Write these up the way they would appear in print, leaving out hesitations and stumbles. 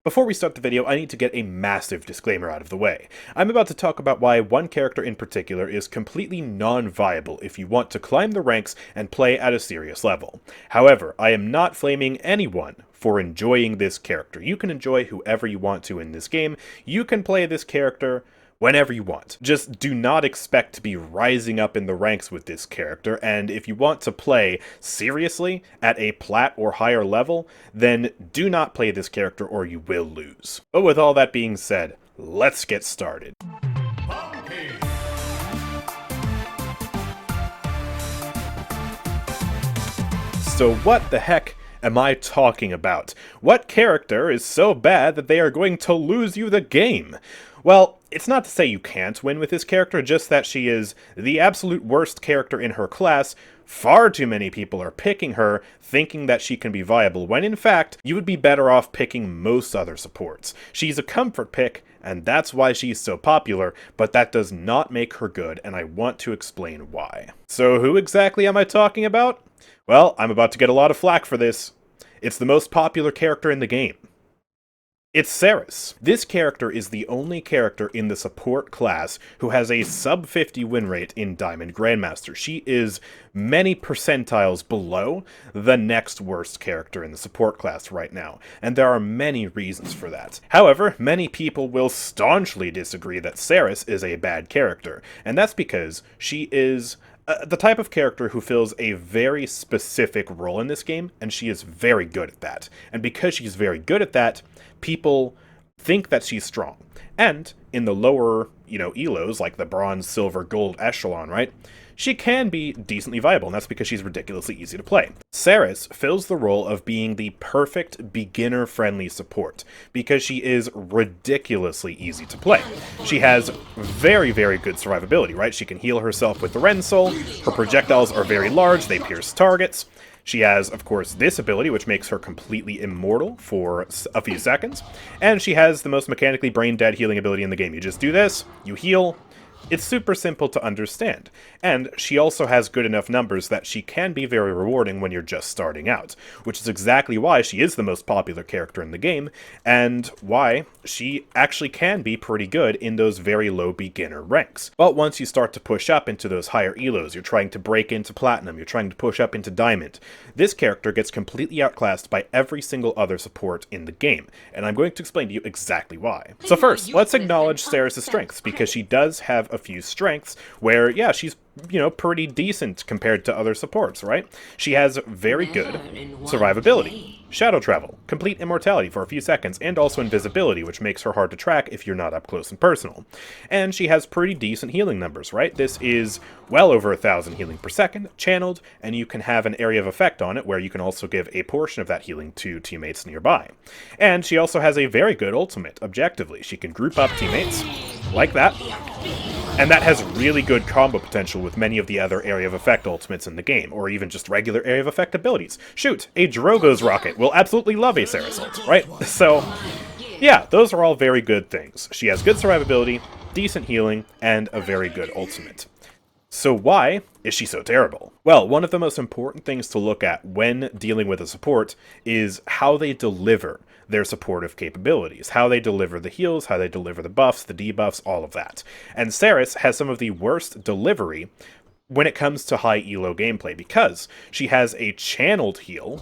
Before we start the video, I need to get a massive disclaimer out of the way. I'm about to talk about why one character in particular is completely non-viable if you want to climb the ranks and play at a serious level. However, I am not flaming anyone for enjoying this character. You can enjoy whoever you want to in this game. You can play this character whenever you want. Just do not expect to be rising up in the ranks with this character, and if you want to play seriously at a plat or higher level, then do not play this character or you will lose. But with all that being said, let's get started. So what the heck am I talking about? What character is so bad that they are going to lose you the game? Well, it's not to say you can't win with this character, just that she is the absolute worst character in her class. Far too many people are picking her, thinking that she can be viable, when in fact, you would be better off picking most other supports. She's a comfort pick, and that's why she's so popular, but that does not make her good, and I want to explain why. So who exactly am I talking about? Well, I'm about to get a lot of flack for this. It's the most popular character in the game. It's Seris. This character is the only character in the support class who has a sub 50 win rate in Diamond Grandmaster. She is many percentiles below the next worst character in the support class right now, and there are many reasons for that. However, many people will staunchly disagree that Seris is a bad character, and that's because she is the type of character who fills a very specific role in this game, and she is very good at that. And because she's very good at that, people think that she's strong. And in the lower, elos, like the bronze, silver, gold echelon, right? She can be decently viable, and that's because she's ridiculously easy to play. Seris fills the role of being the perfect beginner-friendly support, because she is ridiculously easy to play. She has very, very good survivability, right? She can heal herself with the Ren Soul, her projectiles are very large, they pierce targets. She has, of course, this ability, which makes her completely immortal for a few seconds, and she has the most mechanically brain-dead healing ability in the game. You just do this, you heal. It's super simple to understand, and she also has good enough numbers that she can be very rewarding when you're just starting out, which is exactly why she is the most popular character in the game, and why she actually can be pretty good in those very low beginner ranks. But once you start to push up into those higher elos, you're trying to break into Platinum, you're trying to push up into Diamond, this character gets completely outclassed by every single other support in the game, and I'm going to explain to you exactly why. So first, let's acknowledge Seris' strengths, because she does have a few strengths where, yeah, she's, pretty decent compared to other supports, right? She has very good survivability, shadow travel, complete immortality for a few seconds, and also invisibility, which makes her hard to track if you're not up close and personal. And she has pretty decent healing numbers, right? This is well over 1,000 healing per second, channeled, and you can have an area of effect on it where you can also give a portion of that healing to teammates nearby. And she also has a very good ultimate, objectively. She can group up teammates, like that, and that has really good combo potential with many of the other area of effect ultimates in the game, or even just regular area of effect abilities. Shoot, a Drogo's rocket will absolutely love a Seris ult, right? So, yeah, those are all very good things. She has good survivability, decent healing, and a very good ultimate. So why is she so terrible? Well, one of the most important things to look at when dealing with a support is how they deliver their supportive capabilities, how they deliver the heals, how they deliver the buffs, the debuffs, all of that. And Seris has some of the worst delivery when it comes to high elo gameplay, because she has a channeled heal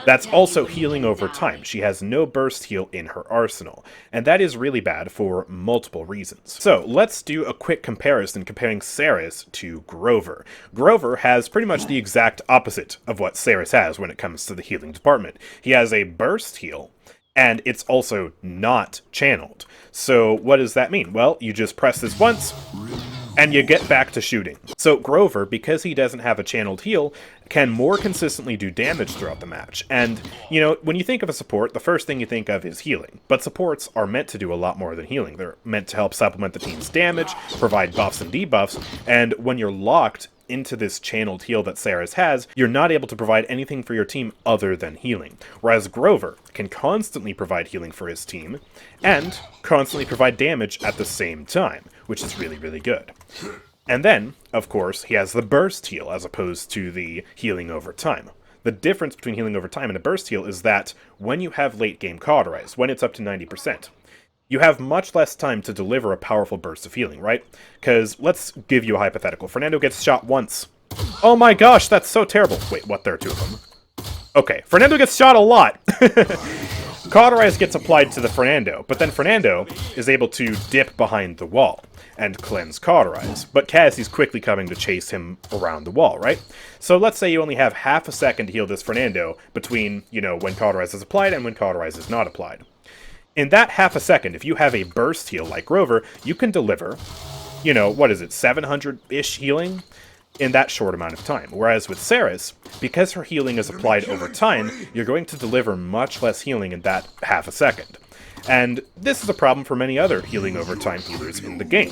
that's also healing over time. She has no burst heal in her arsenal, and that is really bad for multiple reasons. So let's do a quick comparison comparing Seris to Grover. Grover has pretty much the exact opposite of what Seris has when it comes to the healing department. He has a burst heal, and it's also not channeled. So what does that mean? Well, you just press this once, and you get back to shooting. So Grover, because he doesn't have a channeled heal, can more consistently do damage throughout the match. And, when you think of a support, the first thing you think of is healing. But supports are meant to do a lot more than healing. They're meant to help supplement the team's damage, provide buffs and debuffs, and when you're locked into this channeled heal that Seris has, you're not able to provide anything for your team other than healing. Whereas Grover can constantly provide healing for his team, and constantly provide damage at the same time, which is really, really good. And then, of course, he has the burst heal as opposed to the healing over time. The difference between healing over time and a burst heal is that when you have late game Cauterize, when it's up to 90%, you have much less time to deliver a powerful burst of healing, right? Because let's give you a hypothetical. Fernando gets shot once. Oh my gosh, that's so terrible. Wait, what? There are two of them. Okay, Fernando gets shot a lot. Cauterize gets applied to the Fernando, but then Fernando is able to dip behind the wall and cleanse Cauterize. But Cassie's quickly coming to chase him around the wall, right? So let's say you only have half a second to heal this Fernando between, you know, when Cauterize is applied and when Cauterize is not applied. In that half a second, if you have a burst heal like Grover, you can deliver, you know, what is it, 700-ish healing in that short amount of time. Whereas with Seris, because her healing is applied over time, you're going to deliver much less healing in that half a second. And this is a problem for many other healing over time healers in the game.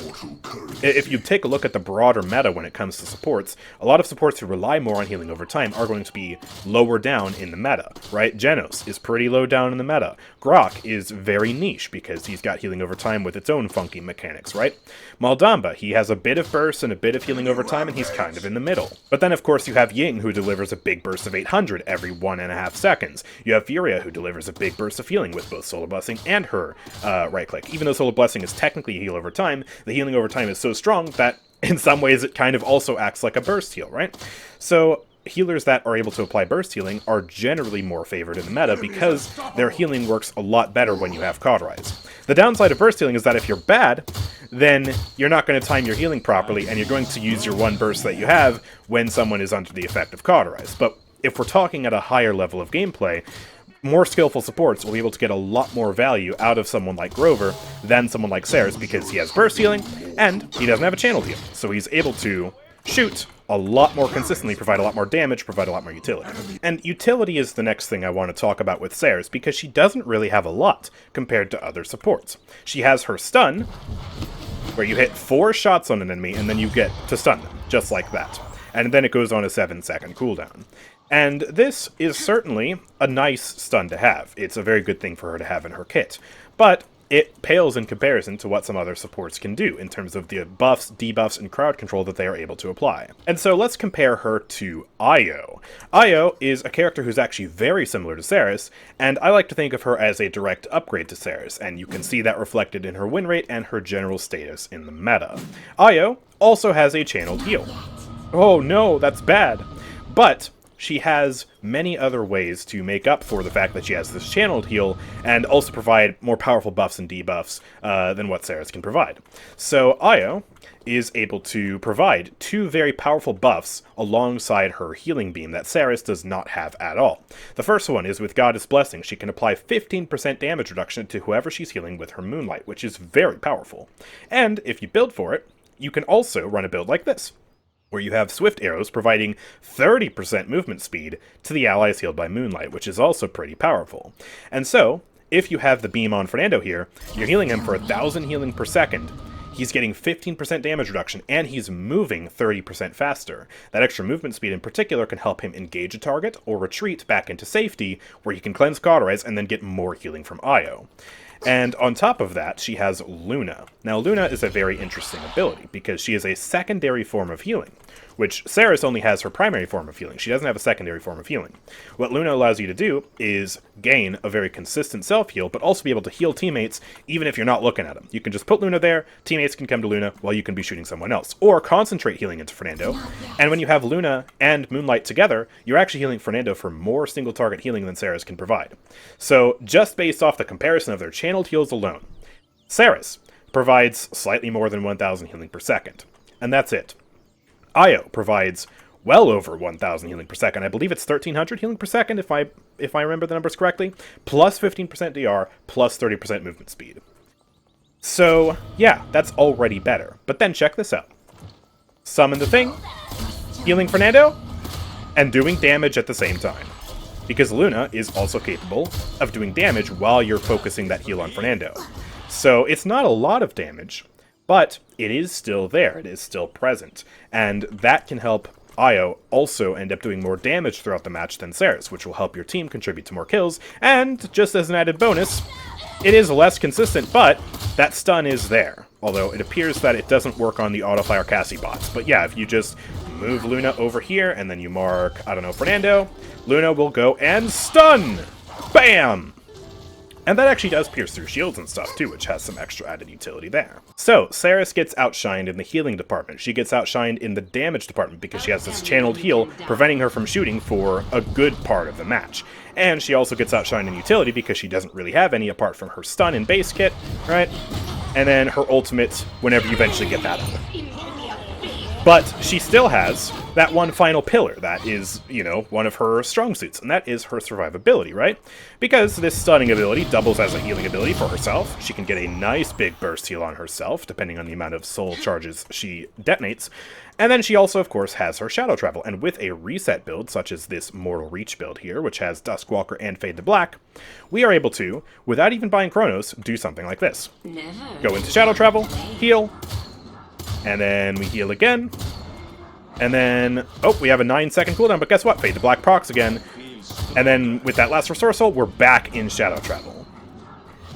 If you take a look at the broader meta when it comes to supports, a lot of supports who rely more on healing over time are going to be lower down in the meta, right? Genos is pretty low down in the meta. Grok is very niche because he's got healing over time with its own funky mechanics, right? Maldamba, he has a bit of burst and a bit of healing over time, and he's kind of in the middle. But then, of course, you have Ying, who delivers a big burst of 800 every 1.5 seconds. You have Furia, who delivers a big burst of healing with both Solar Blessing and her right-click. Even though Solar Blessing is technically a heal over time, the healing over time is so strong that, in some ways, it kind of also acts like a burst heal, right? So healers that are able to apply burst healing are generally more favored in the meta because their healing works a lot better when you have Cauterize. The downside of burst healing is that if you're bad, then you're not going to time your healing properly, and you're going to use your one burst that you have when someone is under the effect of Cauterize. But if we're talking at a higher level of gameplay, more skillful supports will be able to get a lot more value out of someone like Grover than someone like Seris because he has burst healing, and he doesn't have a channeled heal. So he's able to shoot a lot more consistently, provide a lot more damage, provide a lot more utility. And utility is the next thing I want to talk about with Seris, because she doesn't really have a lot compared to other supports. She has her stun, where you hit 4 shots on an enemy and then you get to stun them, just like that. And then it goes on a 7-second cooldown. And this is certainly a nice stun to have. It's a very good thing for her to have in her kit. But it pales in comparison to what some other supports can do in terms of the buffs, debuffs, and crowd control that they are able to apply. And so let's compare her to Io. Io is a character who's actually very similar to Seris, and I like to think of her as a direct upgrade to Seris, and you can see that reflected in her win rate and her general status in the meta. Io also has a channeled heal. Oh no, that's bad. But she has many other ways to make up for the fact that she has this channeled heal and also provide more powerful buffs and debuffs than what Seris can provide. So Io is able to provide 2 very powerful buffs alongside her healing beam that Seris does not have at all. The first one is with Goddess Blessing. She can apply 15% damage reduction to whoever she's healing with her Moonlight, which is very powerful. And if you build for it, you can also run a build like this, where you have Swift Arrows providing 30% movement speed to the allies healed by Moonlight, which is also pretty powerful. And so, if you have the beam on Fernando here, you're healing him for 1,000 healing per second. He's getting 15% damage reduction, and he's moving 30% faster. That extra movement speed in particular can help him engage a target or retreat back into safety, where he can cleanse Cauterize and then get more healing from Io. And on top of that, she has Luna. Now, Luna is a very interesting ability, because she is a secondary form of healing, which Seris only has her primary form of healing. She doesn't have a secondary form of healing. What Luna allows you to do is gain a very consistent self-heal, but also be able to heal teammates even if you're not looking at them. You can just put Luna there, teammates can come to Luna while you can be shooting someone else, or concentrate healing into Fernando. And when you have Luna and Moonlight together, you're actually healing Fernando for more single-target healing than Seris can provide. So, just based off the comparison of their channeled heals alone, Seris provides slightly more than 1,000 healing per second, and that's it. Io provides well over 1,000 healing per second. I believe it's 1,300 healing per second, if I remember the numbers correctly, plus 15% DR, plus 30% movement speed. So, yeah, that's already better. But then check this out. Summon the thing, healing Fernando, and doing damage at the same time. Because Luna is also capable of doing damage while you're focusing that heal on Fernando. So it's not a lot of damage, but it is still there, it is still present, and that can help Io also end up doing more damage throughout the match than Seris, which will help your team contribute to more kills, and just as an added bonus, it is less consistent, but that stun is there, although it appears that it doesn't work on the autofire Cassie bots. But yeah, if you just move Luna over here, and then you mark, I don't know, Fernando. Luna will go and stun! Bam! And that actually does pierce through shields and stuff too, which has some extra added utility there. So, Seris gets outshined in the healing department. She gets outshined in the damage department because she has this channeled heal, preventing her from shooting for a good part of the match. And she also gets outshined in utility because she doesn't really have any apart from her stun and base kit, right? And then her ultimate whenever you eventually get that up. But she still has that one final pillar that is, you know, one of her strong suits, and that is her survivability, right? Because this stunning ability doubles as a healing ability for herself. She can get a nice big burst heal on herself, depending on the amount of soul charges she detonates. And then she also, of course, has her shadow travel, and with a reset build, such as this Mortal Reach build here, which has Duskwalker and Fade to Black, we are able to, without even buying Chronos, do something like this. Go into shadow travel, heal, and then we heal again. And then, oh, we have a 9-second cooldown, but guess what? Fade to Black procs again. And then with that last Resourceful, we're back in shadow travel.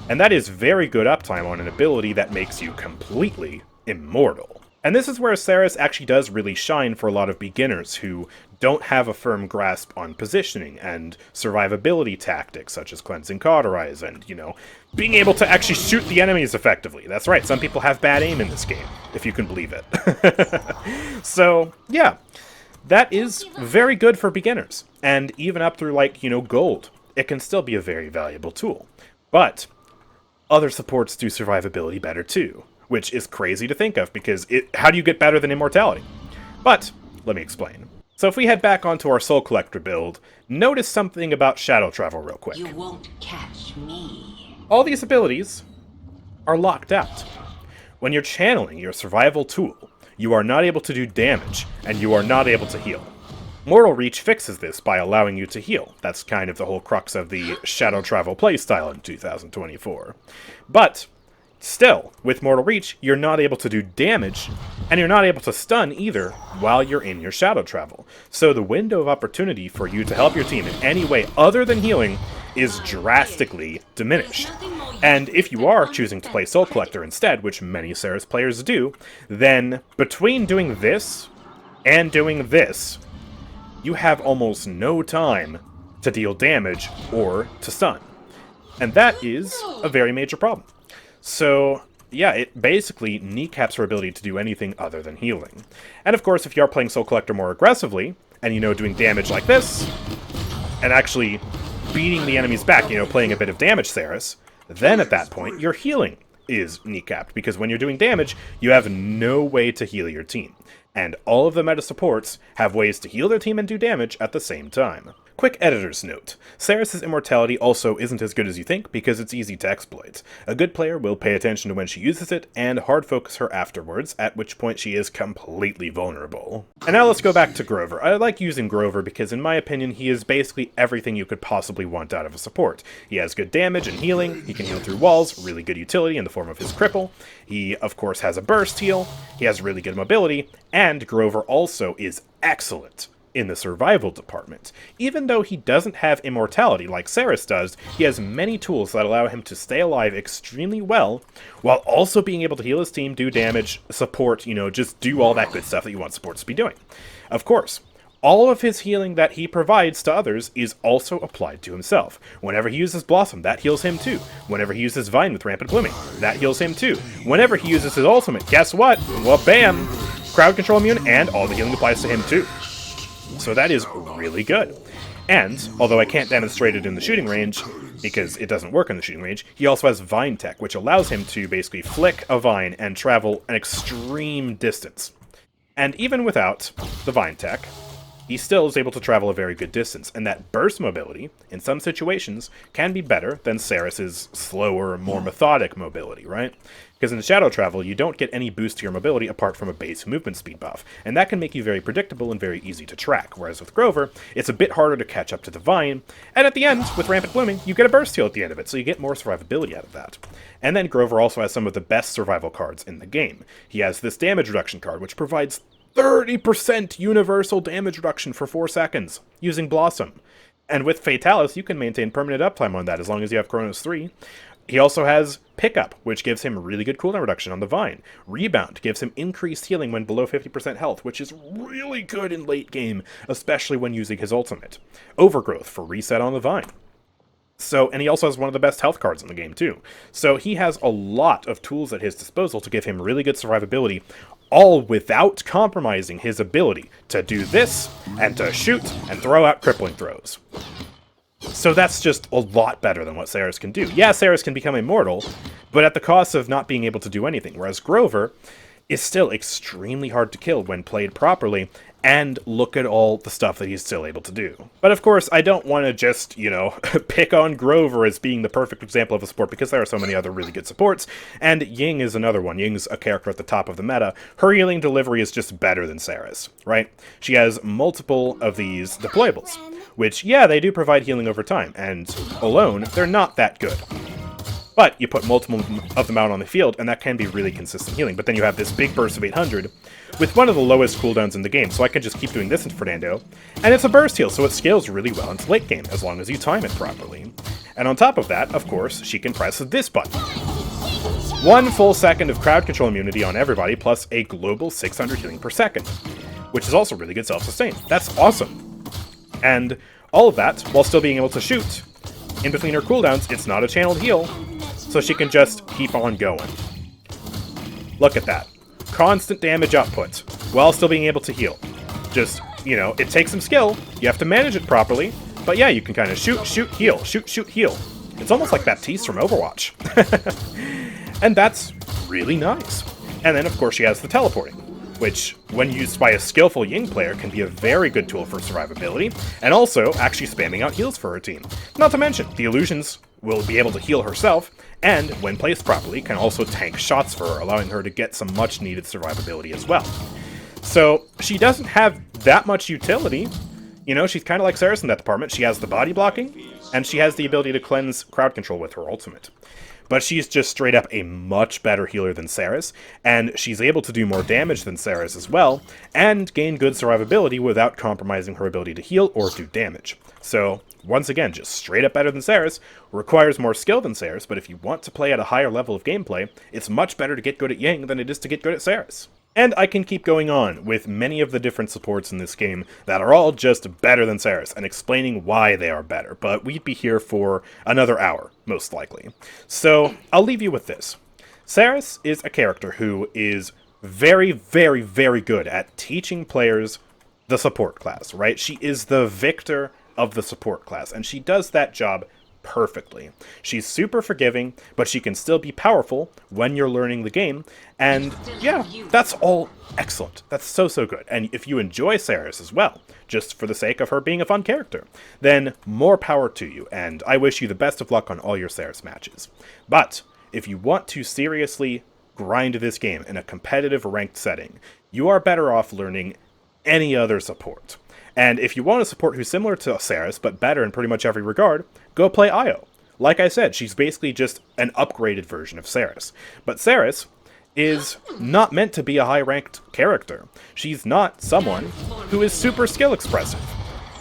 And that is very good uptime on an ability that makes you completely immortal. And this is where Seris actually does really shine for a lot of beginners who don't have a firm grasp on positioning and survivability tactics, such as Cleansing Cauterize and, you know, being able to actually shoot the enemies effectively. That's right, some people have bad aim in this game, if you can believe it. So, yeah, that is very good for beginners. And even up through, like, you know, gold, it can still be a very valuable tool. But other supports do survivability better too, which is crazy to think of, because how do you get better than immortality? But, let me explain. So if we head back onto our Soul Collector build, notice something about shadow travel real quick. You won't catch me. All these abilities are locked out. When you're channeling your survival tool, you are not able to do damage, and you are not able to heal. Mortal Reach fixes this by allowing you to heal. That's kind of the whole crux of the shadow travel playstyle in 2024. But still, with Mortal Reach, you're not able to do damage, and you're not able to stun either while you're in your shadow travel. So the window of opportunity for you to help your team in any way other than healing is drastically diminished. And if you are choosing to play Soul Collector instead, which many Seris players do, then between doing this and doing this, you have almost no time to deal damage or to stun. And that is a very major problem. So, yeah, it basically kneecaps her ability to do anything other than healing. And of course, if you are playing Soul Collector more aggressively, and, you know, doing damage like this, and actually beating the enemies back, you know, playing a bit of damage Seris, then at that point, your healing is kneecapped, because when you're doing damage, you have no way to heal your team. And all of the meta supports have ways to heal their team and do damage at the same time. Quick editor's note. Seris' immortality also isn't as good as you think because it's easy to exploit. A good player will pay attention to when she uses it and hard focus her afterwards, at which point she is completely vulnerable. And now let's go back to Grover. I like using Grover because in my opinion he is basically everything you could possibly want out of a support. He has good damage and healing, he can heal through walls, really good utility in the form of his cripple, he of course has a burst heal, he has really good mobility, and Grover also is excellent in the survival department. Even though he doesn't have immortality like Seris does, he has many tools that allow him to stay alive extremely well, while also being able to heal his team, do damage, support, you know, just do all that good stuff that you want supports to be doing. Of course, all of his healing that he provides to others is also applied to himself. Whenever he uses Blossom, that heals him too. Whenever he uses Vine with Rampant Blooming, that heals him too. Whenever he uses his ultimate, guess what? Well, bam! Crowd control immune, and all the healing applies to him too. So that is really good. And, although I can't demonstrate it in the shooting range, because it doesn't work in the shooting range, he also has Vine Tech, which allows him to basically flick a vine and travel an extreme distance. And even without the Vine Tech, he still is able to travel a very good distance, and that burst mobility, in some situations, can be better than Seris' slower, more methodic mobility, right? Because in shadow travel, you don't get any boost to your mobility apart from a base movement speed buff, and that can make you very predictable and very easy to track, whereas with Grover, it's a bit harder to catch up to the Vine, and at the end, with Rampant Blooming, you get a burst heal at the end of it, so you get more survivability out of that. And then Grover also has some of the best survival cards in the game. He has this damage reduction card, which provides 30% universal damage reduction for 4 seconds, using Blossom. And with Fatalis, you can maintain permanent uptime on that as long as you have Chronos 3. He also has Pickup, which gives him really good cooldown reduction on the Vine. Rebound gives him increased healing when below 50% health, which is really good in late game, especially when using his ultimate. Overgrowth for reset on the Vine. And he also has one of the best health cards in the game, too. So he has a lot of tools at his disposal to give him really good survivability, all without compromising his ability to do this, and to shoot, and throw out crippling throws. So that's just a lot better than what Seris can do. Yeah, Seris can become immortal, but at the cost of not being able to do anything, whereas Grover is still extremely hard to kill when played properly, and look at all the stuff that he's still able to do. But of course, I don't want to just, pick on Grover as being the perfect example of a support, because there are so many other really good supports, and Ying is another one. Ying's a character at the top of the meta. Her healing delivery is just better than Seris, right? She has multiple of these deployables, which, yeah, they do provide healing over time, and alone, they're not that good. But you put multiple of them out on the field, and that can be really consistent healing. But then you have this big burst of 800, with one of the lowest cooldowns in the game, so I can just keep doing this in Fernando. And it's a burst heal, so it scales really well into late game, as long as you time it properly. And on top of that, of course, she can press this button. 1 full second of crowd control immunity on everybody, plus a global 600 healing per second, which is also really good self-sustain. That's awesome. And all of that, while still being able to shoot. In between her cooldowns, it's not a channeled heal, so she can just keep on going. Look at that. Constant damage output, while still being able to heal. Just, it takes some skill, you have to manage it properly, but yeah, you can kind of shoot, heal, shoot, heal. It's almost like Baptiste from Overwatch. And that's really nice. And then, of course, she has the teleporting, which, when used by a skillful Ying player, can be a very good tool for survivability, and also actually spamming out heals for her team. Not to mention, the illusions will be able to heal herself, and, when placed properly, can also tank shots for her, allowing her to get some much-needed survivability as well. So, she doesn't have that much utility. She's kind of like Seris in that department. She has the body blocking, and she has the ability to cleanse crowd control with her ultimate. But she's just straight up a much better healer than Seris, and she's able to do more damage than Seris as well, and gain good survivability without compromising her ability to heal or do damage. So, once again, just straight up better than Seris, requires more skill than Seris, but if you want to play at a higher level of gameplay, it's much better to get good at Ying than it is to get good at Seris. And I can keep going on with many of the different supports in this game that are all just better than Seris, and explaining why they are better, but we'd be here for another hour, most likely. So, I'll leave you with this. Seris is a character who is very, very, very good at teaching players the support class, right? She is the victor of the support class, and she does that job perfectly. She's super forgiving, but she can still be powerful when you're learning the game, and yeah, that's all excellent. That's so good. And if you enjoy Seris as well, just for the sake of her being a fun character, then more power to you, and I wish you the best of luck on all your Seris matches. But if you want to seriously grind this game in a competitive ranked setting, you are better off learning any other support. And if you want a support who's similar to Seris, but better in pretty much every regard, go play Io. Like I said, she's basically just an upgraded version of Seris. But Seris is not meant to be a high-ranked character. She's not someone who is super skill expressive.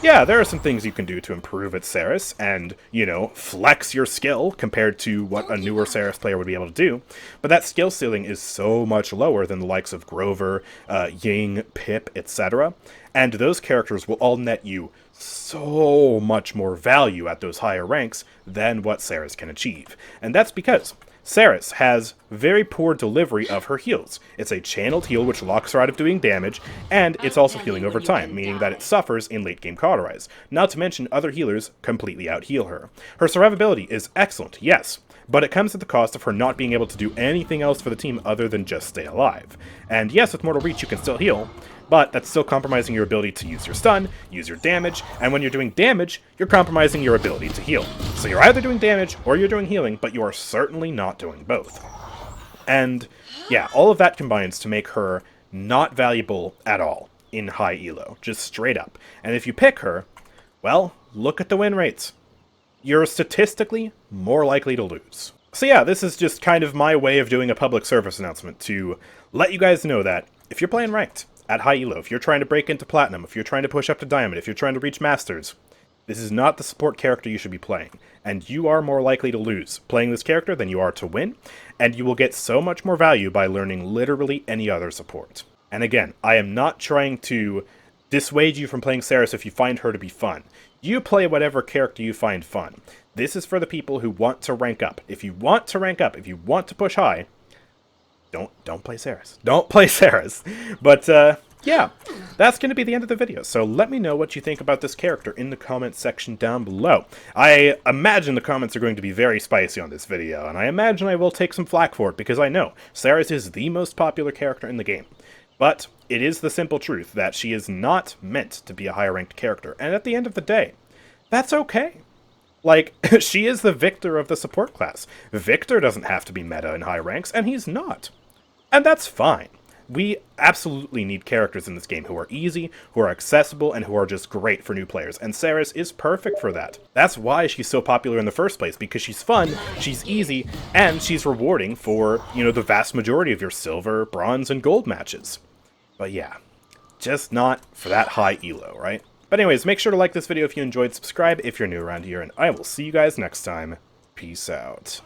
Yeah, there are some things you can do to improve at Seris and, flex your skill compared to what a newer Seris player would be able to do, but that skill ceiling is so much lower than the likes of Grover, Ying, Pip, etc., and those characters will all net you so much more value at those higher ranks than what Seris can achieve. And that's because Seris has very poor delivery of her heals. It's a channeled heal which locks her out of doing damage, and it's also healing over time, meaning that it suffers in late game cauterize. Not to mention other healers completely out-heal her. Her survivability is excellent, yes, but it comes at the cost of her not being able to do anything else for the team other than just stay alive. And yes, with Mortal Reach you can still heal, but that's still compromising your ability to use your stun, use your damage, and when you're doing damage, you're compromising your ability to heal. So you're either doing damage or you're doing healing, but you are certainly not doing both. And yeah, all of that combines to make her not valuable at all in high elo, just straight up. And if you pick her, well, look at the win rates. You're statistically more likely to lose. So yeah, this is just kind of my way of doing a public service announcement to let you guys know that if you're playing ranked, at high elo, if you're trying to break into platinum, if you're trying to push up to diamond, if you're trying to reach masters, This is not the support character you should be playing, and you are more likely to lose playing this character than you are to win, and you will get so much more value by learning literally any other support. And again, I am not trying to dissuade you from playing Seris if you find her to be fun. You play whatever character you find fun. This is for the people who want to rank up. If you want to rank up, if you want to push high, don't play Seris. Don't play Seris. But, yeah, that's going to be the end of the video. So let me know what you think about this character in the comments section down below. I imagine the comments are going to be very spicy on this video, and I imagine I will take some flack for it, because I know Seris is the most popular character in the game. But it is the simple truth that she is not meant to be a higher-ranked character, and at the end of the day, that's okay. Like, she is the Victor of the support class. Victor doesn't have to be meta in high ranks, and he's not. And that's fine. We absolutely need characters in this game who are easy, who are accessible, and who are just great for new players, and Seris is perfect for that. That's why she's so popular in the first place, because she's fun, she's easy, and she's rewarding for, you know, the vast majority of your silver, bronze, and gold matches. But yeah, just not for that high elo, right? But anyways, make sure to like this video if you enjoyed, subscribe if you're new around here, and I will see you guys next time. Peace out.